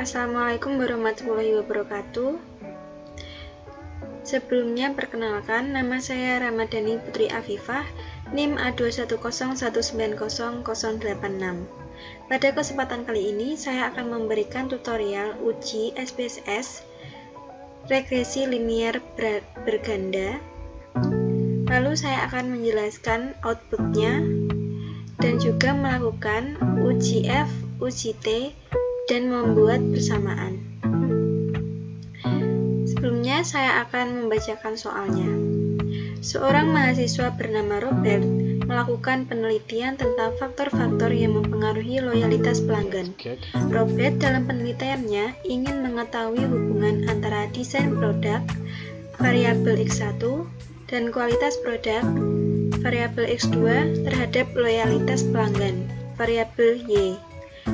Assalamualaikum warahmatullahi wabarakatuh. Sebelumnya perkenalkan, nama saya Ramadhani Putri Afifah, NIM A210190086. Pada kesempatan kali ini, saya akan memberikan tutorial uji SPSS regresi linier berganda. Lalu saya akan menjelaskan outputnya dan juga melakukan uji F, uji T, dan membuat bersamaan. Sebelumnya saya akan membacakan soalnya. Seorang mahasiswa bernama Robert melakukan penelitian tentang faktor-faktor yang mempengaruhi loyalitas pelanggan. Robert dalam penelitiannya ingin mengetahui hubungan antara desain produk, variabel X1, dan kualitas produk, variabel X2, terhadap loyalitas pelanggan, variabel Y.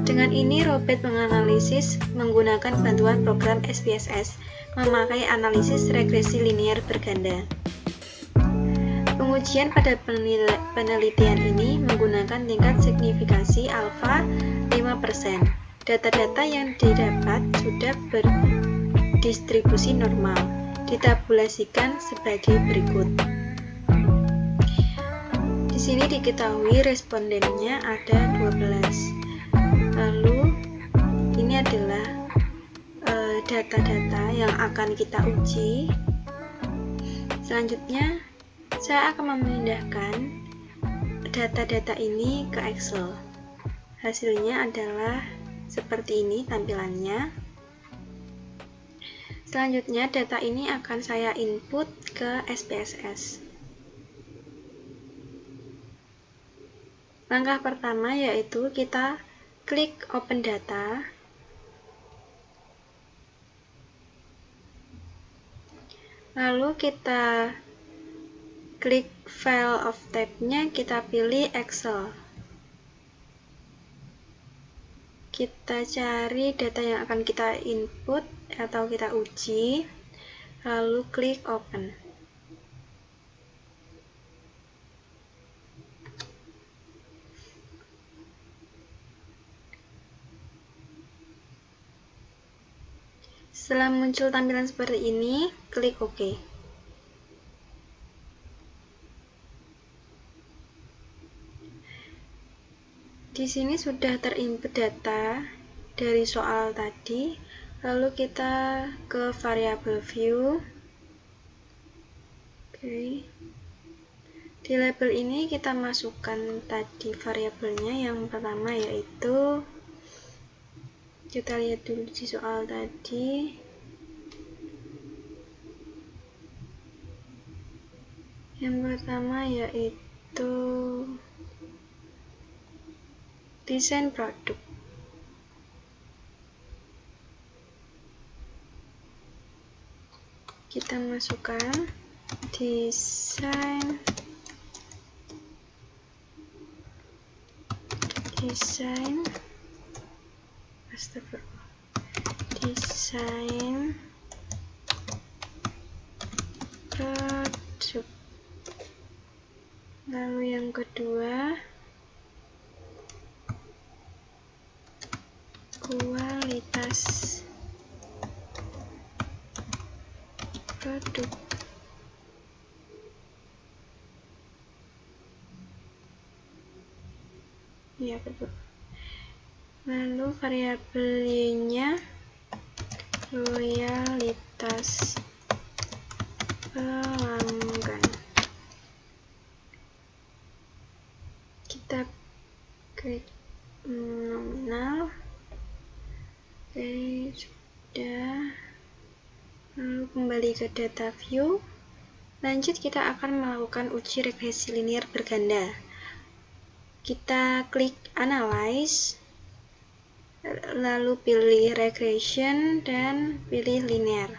Dengan ini, Robert menganalisis menggunakan bantuan program SPSS memakai analisis regresi linier berganda. Pengujian pada penelitian ini menggunakan tingkat signifikasi alfa 5%. Data-data yang didapat sudah berdistribusi normal, ditabulasikan sebagai berikut. Di sini diketahui respondennya ada 12. Lalu ini adalah data-data yang akan kita uji. Selanjutnya saya akan memindahkan data-data ini ke Excel. Hasilnya adalah seperti ini tampilannya. Selanjutnya data ini akan saya input ke SPSS. Langkah pertama yaitu kita klik Open Data. Lalu kita klik File of tab-nya, kita pilih Excel. Kita cari data yang akan kita input atau kita uji, lalu klik Open. Setelah muncul tampilan seperti ini, klik OK. Di sini sudah terinput data dari soal tadi. Lalu kita ke variable view. Oke. Di label ini kita masukkan tadi variabelnya. Yang pertama yaitu, kita lihat dulu di soal tadi. Yang pertama yaitu desain produk. Kita masukkan desain produk. Lalu yang kedua, kualitas produk. Ya, betul. Lalu variabel Y-nya loyalitas pelanggan. Kita klik nominal. Oke, sudah. Lalu kembali ke data view. Lanjut kita akan melakukan uji regresi linier berganda. Kita klik analyze, lalu pilih regression dan pilih linear.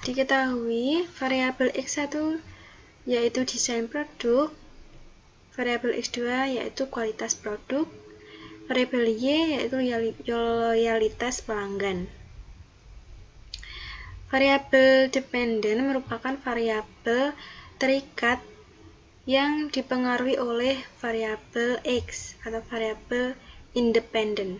Diketahui variabel X1 yaitu desain produk, variabel X2 yaitu kualitas produk, variabel Y yaitu loyalitas pelanggan. Variabel dependent merupakan variabel terikat yang dipengaruhi oleh variabel X atau variabel independent.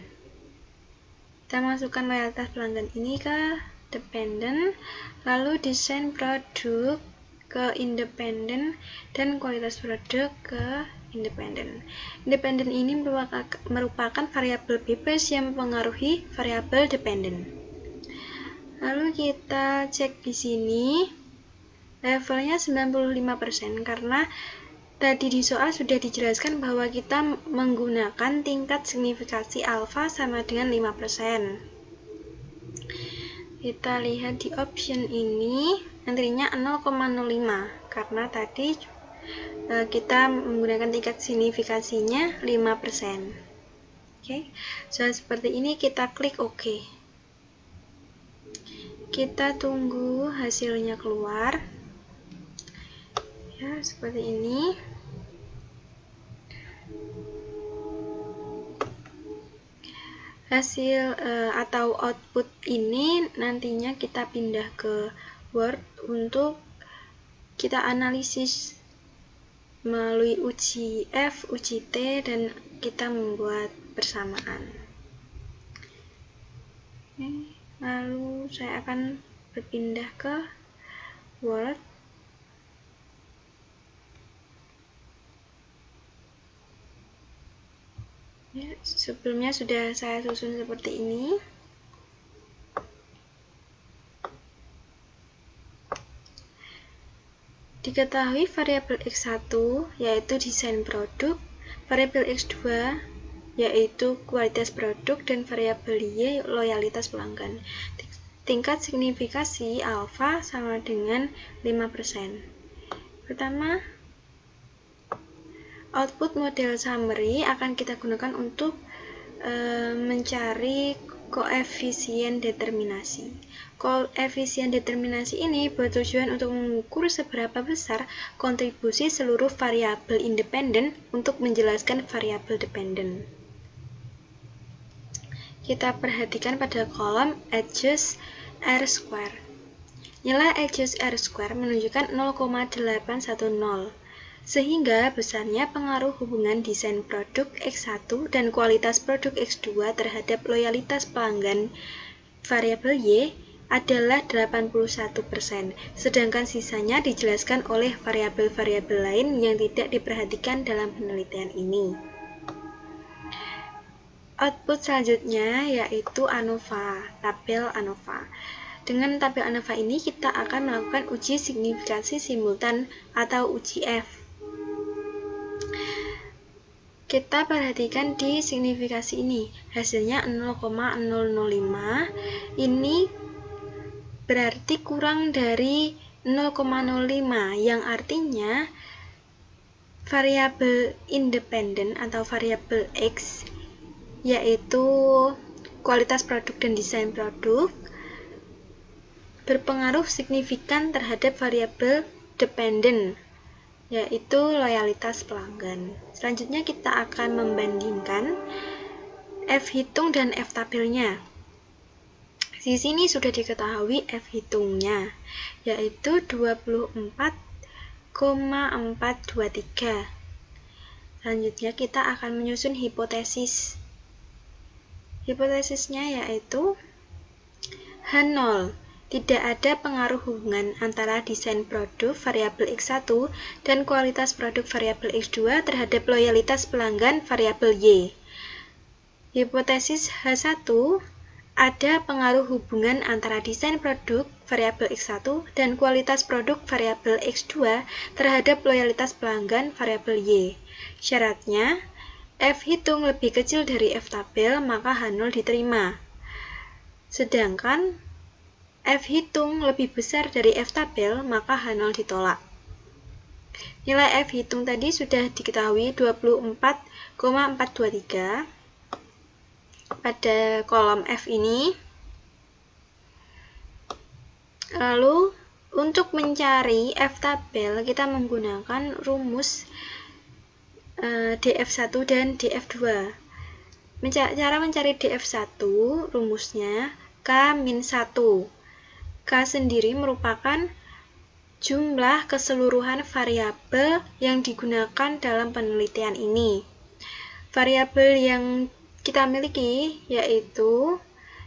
Kita masukkan loyalitas pelanggan ini ke dependent, lalu desain produk ke independent, dan kualitas produk ke independent. Independent ini merupakan variabel bebas yang mempengaruhi variabel dependent. Lalu kita cek di sini levelnya 95% karena tadi di soal sudah dijelaskan bahwa kita menggunakan tingkat signifikasi alfa sama dengan 5%. Kita lihat di option ini nantinya 0,05 karena tadi kita menggunakan tingkat signifikasinya 5%. Oke, seperti ini kita klik OK. Kita tunggu hasilnya keluar. Ya, seperti ini. Hasil atau output ini nantinya kita pindah ke Word untuk kita analisis melalui uji F, uji T, dan kita membuat persamaan. Lalu saya akan berpindah ke Word. Ya, sebelumnya sudah saya susun seperti ini. Diketahui variabel X1 yaitu desain produk, variabel X2 yaitu kualitas produk, dan variabel Y loyalitas pelanggan. Tingkat signifikasi alfa sama dengan 5%. Pertama, output model summary akan kita gunakan untuk mencari koefisien determinasi. Koefisien determinasi ini bertujuan untuk mengukur seberapa besar kontribusi seluruh variabel independen untuk menjelaskan variabel dependen. Kita perhatikan pada kolom adjust R-square. Nilai adjust R-square menunjukkan 0,810. Sehingga besarnya pengaruh hubungan desain produk X1 dan kualitas produk X2 terhadap loyalitas pelanggan variabel Y adalah 81%, sedangkan sisanya dijelaskan oleh variabel-variabel lain yang tidak diperhatikan dalam penelitian ini. Output selanjutnya yaitu ANOVA, tabel ANOVA. Dengan tabel ANOVA ini kita akan melakukan uji signifikasi simultan atau uji F. Kita perhatikan di signifikasi ini, hasilnya 0,005. Ini berarti kurang dari 0,05, yang artinya variabel independen atau variabel X, yaitu kualitas produk dan desain produk, berpengaruh signifikan terhadap variabel dependen, yaitu loyalitas pelanggan. Selanjutnya kita akan membandingkan F hitung dan F tabelnya. Di sini sudah diketahui F hitungnya, yaitu 24,423. Selanjutnya kita akan menyusun hipotesis. Hipotesisnya yaitu H0. Tidak ada pengaruh hubungan antara desain produk variabel X1 dan kualitas produk variabel X2 terhadap loyalitas pelanggan variabel Y. Hipotesis H1, ada pengaruh hubungan antara desain produk variabel X1 dan kualitas produk variabel X2 terhadap loyalitas pelanggan variabel Y. Syaratnya, F hitung lebih kecil dari F tabel, maka H0 diterima. Sedangkan F hitung lebih besar dari F tabel, maka H0 ditolak. Nilai F hitung tadi sudah diketahui 24,423 pada kolom F ini. Lalu untuk mencari F tabel kita menggunakan rumus DF1 dan DF2. Cara mencari DF1 rumusnya K-1. K sendiri merupakan jumlah keseluruhan variabel yang digunakan dalam penelitian ini. Variabel yang kita miliki, yaitu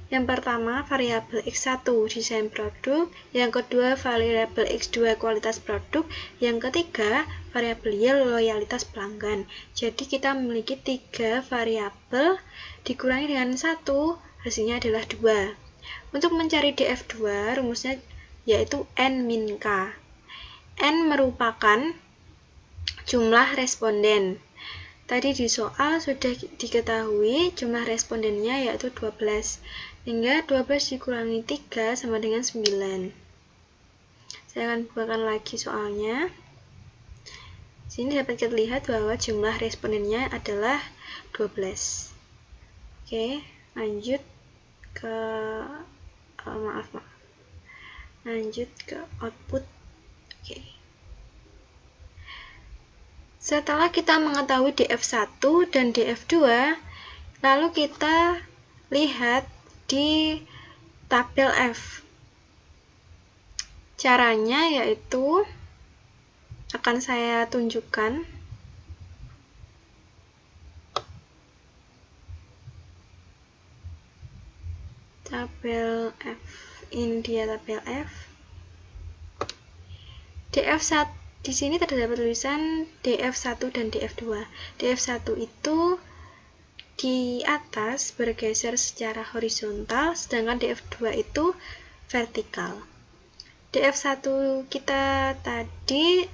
yang pertama variabel X1 desain produk, yang kedua variabel X2 kualitas produk, yang ketiga variabel Y loyalitas pelanggan. Jadi kita memiliki 3 variabel dikurangi dengan 1, hasilnya adalah 2. Untuk mencari DF2 rumusnya yaitu N-K. N merupakan jumlah responden. Tadi di soal sudah diketahui jumlah respondennya yaitu 12. Hingga 12 dikurangi 3 sama dengan 9. Saya akan bukakan lagi soalnya. Sini dapat kita lihat bahwa jumlah respondennya adalah 12. Oke, lanjut ke lanjut ke output. Oke. Setelah kita mengetahui DF1 dan DF2, lalu kita lihat di tabel F. Caranya yaitu akan saya tunjukkan. Tabel F. Ini dia tabel F. DF1 di sini terdapat tulisan DF1 dan DF2. DF1 itu di atas bergeser secara horizontal, sedangkan DF2 itu vertikal. DF1 kita tadi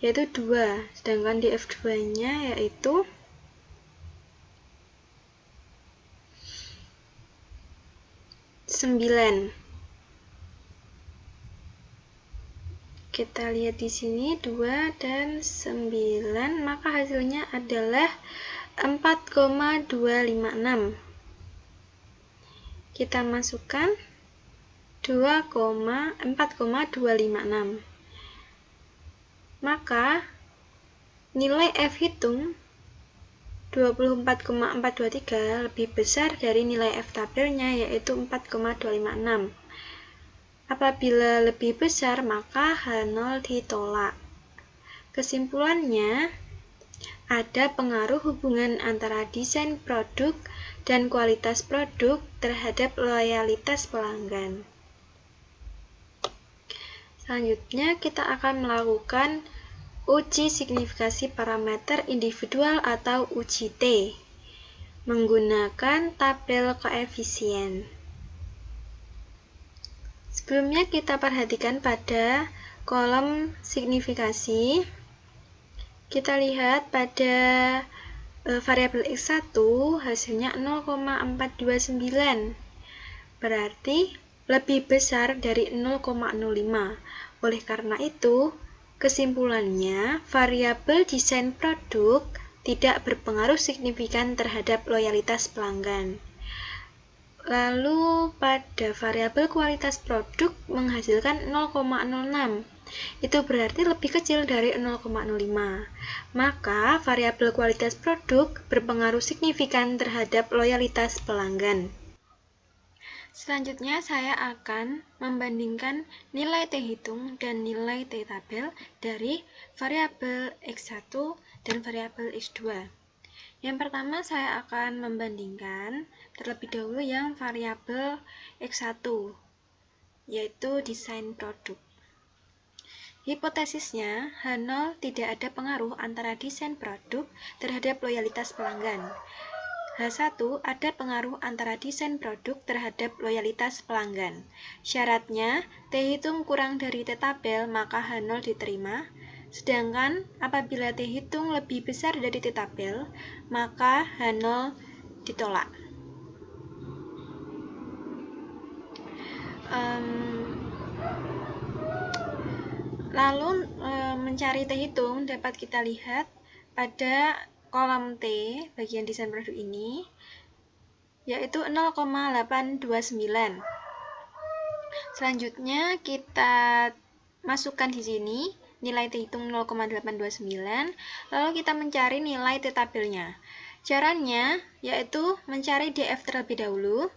yaitu 2, sedangkan DF2-nya yaitu 9. Kita lihat di sini 2 dan 9, maka hasilnya adalah 4,256. Kita masukkan 4,256. Maka nilai F hitung 24,423 lebih besar dari nilai F tabelnya yaitu 4,256. Apabila lebih besar, maka H0 ditolak. Kesimpulannya, ada pengaruh hubungan antara desain produk dan kualitas produk terhadap loyalitas pelanggan. Selanjutnya, kita akan melakukan uji signifikasi parameter individual atau uji T menggunakan tabel koefisien. Sebelumnya kita perhatikan pada kolom signifikasi. Kita lihat pada variabel X1 hasilnya 0,429. Berarti lebih besar dari 0,05. Oleh karena itu, kesimpulannya variabel desain produk tidak berpengaruh signifikan terhadap loyalitas pelanggan. Lalu pada variabel kualitas produk menghasilkan 0,06. Itu berarti lebih kecil dari 0,05. Maka variabel kualitas produk berpengaruh signifikan terhadap loyalitas pelanggan. Selanjutnya saya akan membandingkan nilai T hitung dan nilai T tabel dari variabel X1 dan variabel X2. Yang pertama saya akan membandingkan terlebih dahulu yang variabel X1, yaitu desain produk. Hipotesisnya, H0 tidak ada pengaruh antara desain produk terhadap loyalitas pelanggan. H1 ada pengaruh antara desain produk terhadap loyalitas pelanggan. Syaratnya, T hitung kurang dari T tabel, maka H0 diterima. Sedangkan apabila T hitung lebih besar dari T tabel, maka H0 ditolak. Lalu mencari T hitung dapat kita lihat pada kolom T bagian desain produk ini, yaitu 0,829. Selanjutnya kita masukkan di sini nilai T hitung 0,829, lalu kita mencari nilai T tabelnya. Caranya yaitu mencari DF terlebih dahulu.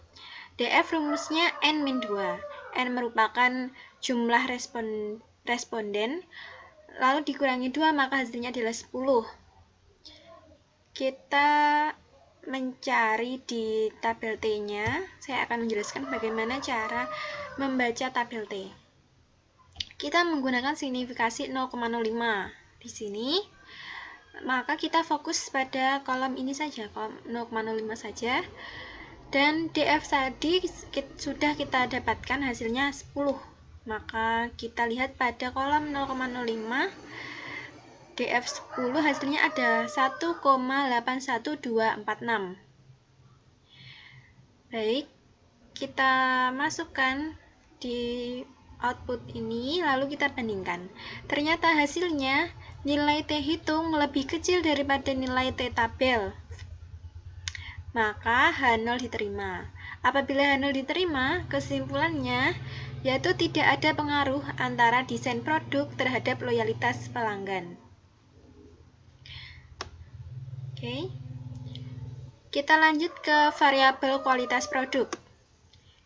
DF rumusnya N-2. N merupakan jumlah responden, lalu dikurangi 2 maka hasilnya adalah 10. Kita mencari di tabel T-nya, saya akan menjelaskan bagaimana cara membaca tabel T. Kita menggunakan signifikasi 0,05 di sini, maka kita fokus pada kolom ini saja, kolom 0,05 saja. Dan DF tadi sudah kita dapatkan hasilnya 10. Maka kita lihat pada kolom 0,05 DF 10 hasilnya ada 1,81246. Baik, kita masukkan di output ini, lalu kita bandingkan. Ternyata hasilnya nilai T hitung lebih kecil daripada nilai T tabel. Maka H0 diterima. Apabila H0 diterima, kesimpulannya yaitu tidak ada pengaruh antara desain produk terhadap loyalitas pelanggan. Oke. Kita lanjut ke variabel kualitas produk.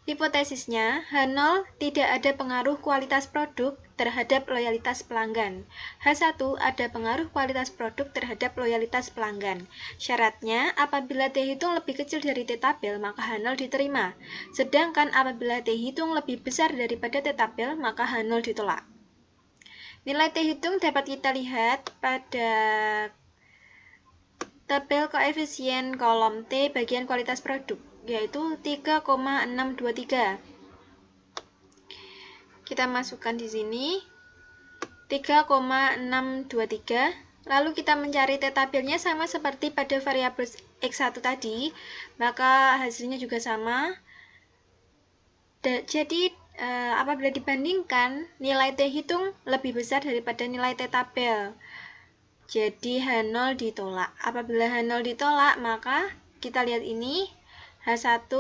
Hipotesisnya, H0 tidak ada pengaruh kualitas produk terhadap loyalitas pelanggan. H1 ada pengaruh kualitas produk terhadap loyalitas pelanggan. Syaratnya, apabila T hitung lebih kecil dari T tabel, maka H0 diterima. Sedangkan apabila T hitung lebih besar daripada T tabel, maka H0 ditolak. Nilai T hitung dapat kita lihat pada tabel koefisien kolom T bagian kualitas produk, yaitu 3,623. Kita masukkan di sini 3,623. Lalu kita mencari T tabelnya sama seperti pada variabel X1 tadi, maka hasilnya juga sama. Jadi apabila dibandingkan, nilai T hitung lebih besar daripada nilai T tabel. Jadi H0 ditolak. Apabila H0 ditolak, maka kita lihat ini H1,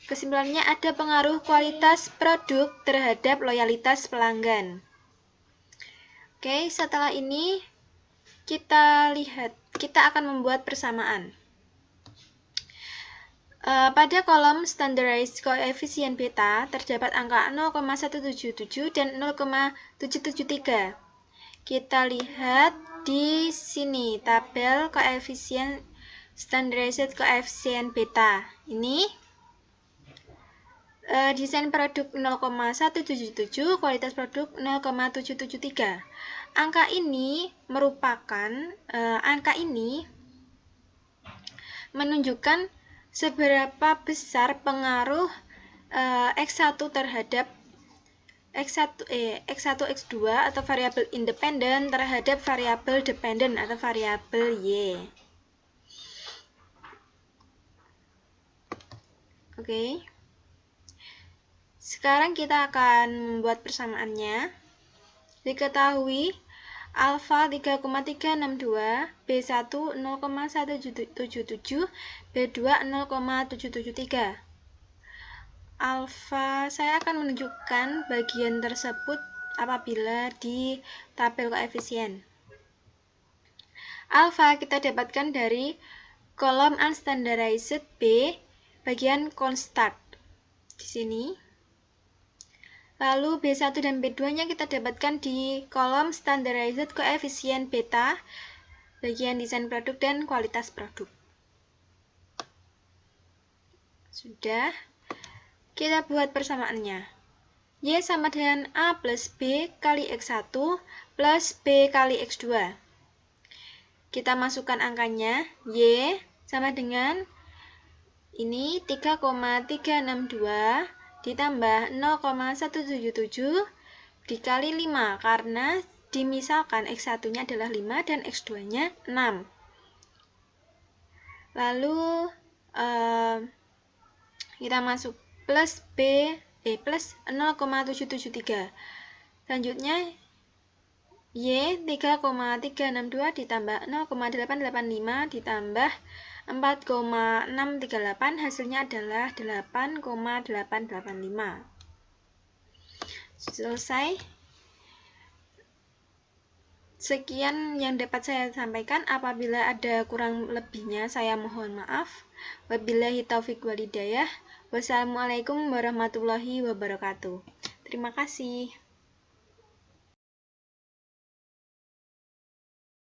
kesimpulannya ada pengaruh kualitas produk terhadap loyalitas pelanggan. Oke, setelah ini kita lihat, kita akan membuat persamaan. Pada kolom standardized coefficient beta terdapat angka 0,177 dan 0,773. Kita lihat di sini tabel koefisien standardized coefficient beta. Ini desain produk 0,177, kualitas produk 0,773. Angka ini menunjukkan seberapa besar pengaruh X1 terhadap X1, X2 atau variabel independen terhadap variabel dependen atau variabel Y. Oke. Sekarang kita akan membuat persamaannya. Diketahui alfa 3,362, B1 0,177, B2 0,773. Alfa, saya akan menunjukkan bagian tersebut apabila di tabel koefisien. Alfa kita dapatkan dari kolom unstandardized B bagian constant di sini. Lalu B1 dan B2-nya kita dapatkan di kolom standardized coefficient beta bagian desain produk dan kualitas produk. Sudah. Kita buat persamaannya. Y sama dengan A plus B kali X1 plus B kali X2. Kita masukkan angkanya. Y sama dengan ini 3,362 ditambah 0,177 dikali 5 karena dimisalkan X1-nya adalah 5 dan X2-nya 6. Lalu kita masuk plus plus 0,773. Selanjutnya Y 3,362 ditambah 0,885 ditambah 4,638 hasilnya adalah 8,885. Selesai. Sekian yang dapat saya sampaikan. Apabila ada kurang lebihnya saya mohon maaf. Wabillahi taufiq walhidayah. Wassalamualaikum warahmatullahi wabarakatuh. Terima kasih.